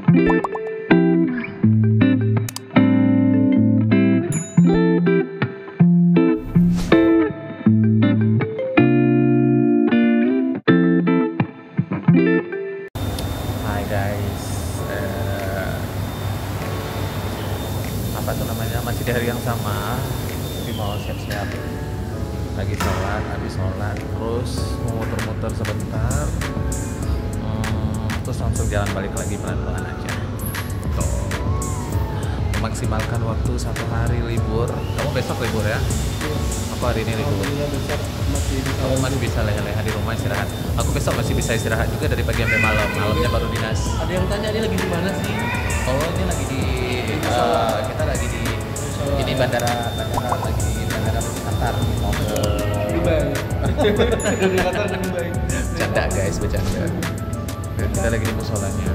Hai guys, apa tuh namanya, masih di hari yang sama, tapi mau siap-siap lagi sholat, habis sholat terus mau muter-muter sebentar, terus langsung jalan balik lagi pelan-pelan aja tuh, memaksimalkan waktu satu hari libur. Kamu besok libur ya? Aku hari ini libur. Kamu masih bisa leha-leha di rumah istirahat. Aku besok masih bisa istirahat juga dari pagi sampai malam. Malamnya baru dinas. Ada yang tanya dia lagi di mana sih? Oh, ini lagi di kita lagi di ini bandara lagi di bandara Qatar mau ke Dubai. Di Qatar ke Dubai. Bercanda guys, bercanda. Kita lagi di musolanya.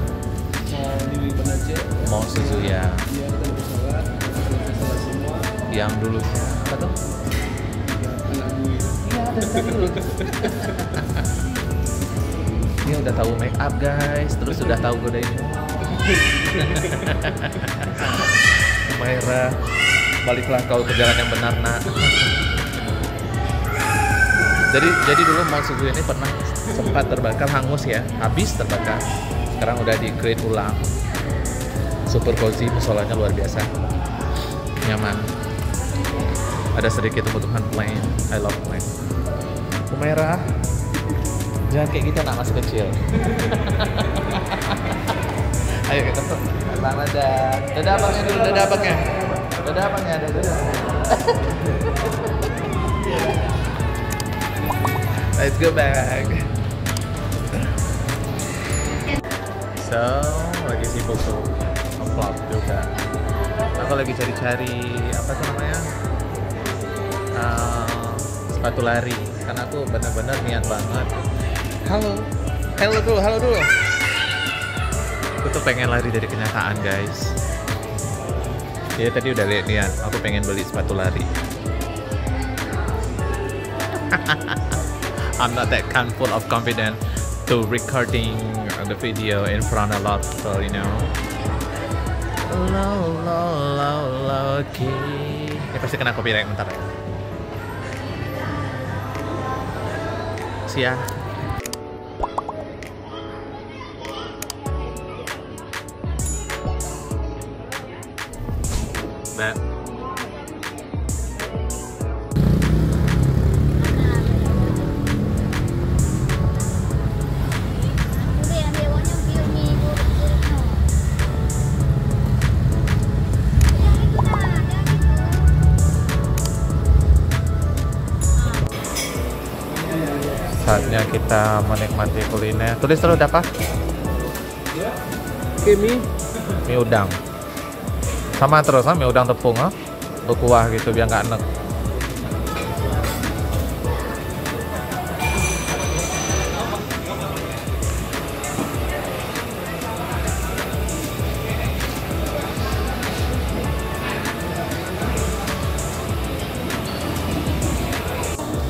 Mau di Penajam. Mau Suzuya. Dia kita bersolat. Kita sholat semua. Yang dulu apa tuh? Anak gue. Iya, ada dulu. Dia udah tahu make up guys, terus udah tahu godain. Maira, baliklah kau ke jalan yang benar nak. Jadi dulu Mall Suzuki ini pernah sempat terbakar, hangus ya, habis terbakar. Sekarang udah di create ulang. Super cozy, musolanya luar biasa, nyaman. Ada sedikit kebutuhan plain, I love plain. Maira, jangan kayak gitu nak, masih kecil. Ayo kita tuh. Bang dadah. Dadah abangnya dulu, dadah abangnya. Dadah abangnya, dadah. Let's go back. So, lagi sibuk tuh vlog juga. Aku lagi cari-cari apa tuh namanya? Sepatu lari. Karena aku bener-bener niat banget. Halo dulu. Aku tuh pengen lari dari kenyataan guys. Ya tadi udah lihat niat, aku pengen beli sepatu lari. I'm not that kind full of confidence to recording the video in front of a lot of people, you know. Okay. Ini pasti kena copyright bentar ya. Sia. That. Saatnya kita menikmati kuliner. Tulis dulu apa? Mie udang. Sama terus mie udang tepung berkuah gitu biar nggak enek.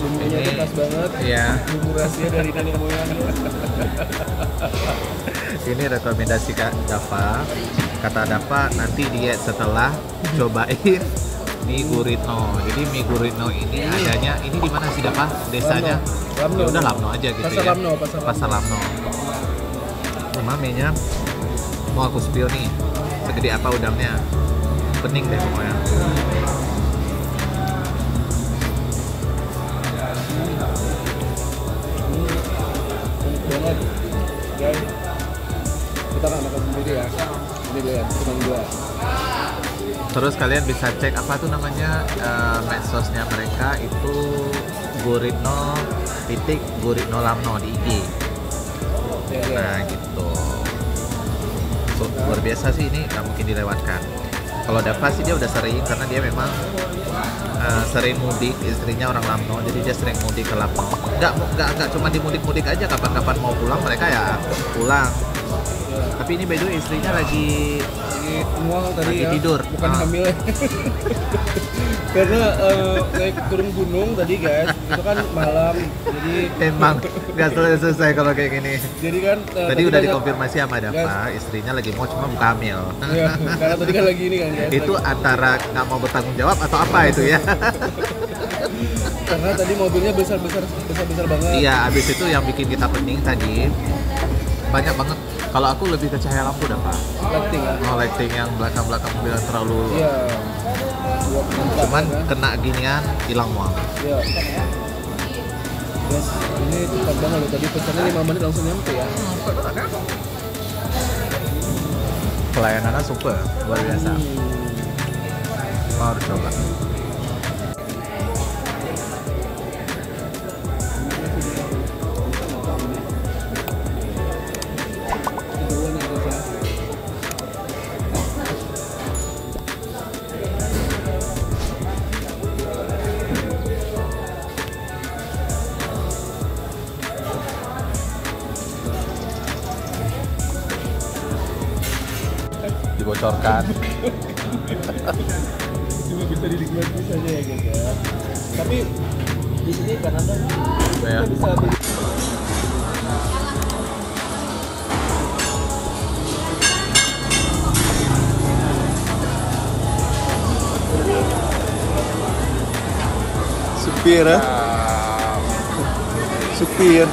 Bumbunya tuh pas banget. Iya. Bumbu rahasia dari nenek moyang. Ini rekomendasi Kak Dava. Kata Dava nanti diet setelah cobain mie Guritno. Jadi mie Guritno ini adanya ini di mana sih Dava? Desanya? Lamno. Ya udah Lamno aja gitu Pasar ya. Lamno, Pasar Lamno. Cuma mie-nya mau aku spill nih. Segede apa udangnya? Bening deh pokoknya. Banget. Guys. Kita nggak makan sendiri ya. Ini lihat, cuma dua. Terus kalian bisa cek apa tuh namanya medsosnya mereka itu Guritno Lamno di IG. Nah gitu. So, luar biasa sih ini, nggak mungkin dilewatkan. Kalau Dava sih dia udah sering karena dia memang sering mudik, istrinya orang Lamno, jadi dia sering mudik ke Lamno. Nggak cuma di mudik-mudik aja, kapan-kapan mau pulang mereka ya pulang. Tapi ini by the way istrinya lagi Mual tadi Lagi ya. tidur. Bukan Ah. hamil ya. Karena naik turun gunung tadi guys, itu kan malam. Jadi emang nggak selesai kalau kayak gini. jadi kan Tadi udah banyak- dikonfirmasi sama Dava, istrinya lagi mau cuma bukan hamil. Iya, karena tadi kan lagi ini kan guys. Itu antara nggak mau bertanggung jawab atau apa itu ya? Karena tadi mobilnya besar banget. Iya, abis itu yang bikin kita pening tadi banyak banget. Kalau aku lebih ke cahaya lampu dah Pak. Lighting ya. Oh, lighting yang belakang mobil yang terlalu. Iya. Buat mantap, Cuman kan? kena ginian hilang mual. Iya. Guys, ini cepat banget loh. Tadi pesannya 5 menit langsung nyampe ya. Pelayanannya super, luar biasa. Harus coba. Kedua nih guys ya. Dibocorkan. Cuma bisa dinikmati saja ya guys ya. Tapi di sini karena ada Ya. kita bisa beli supir ya. Supir.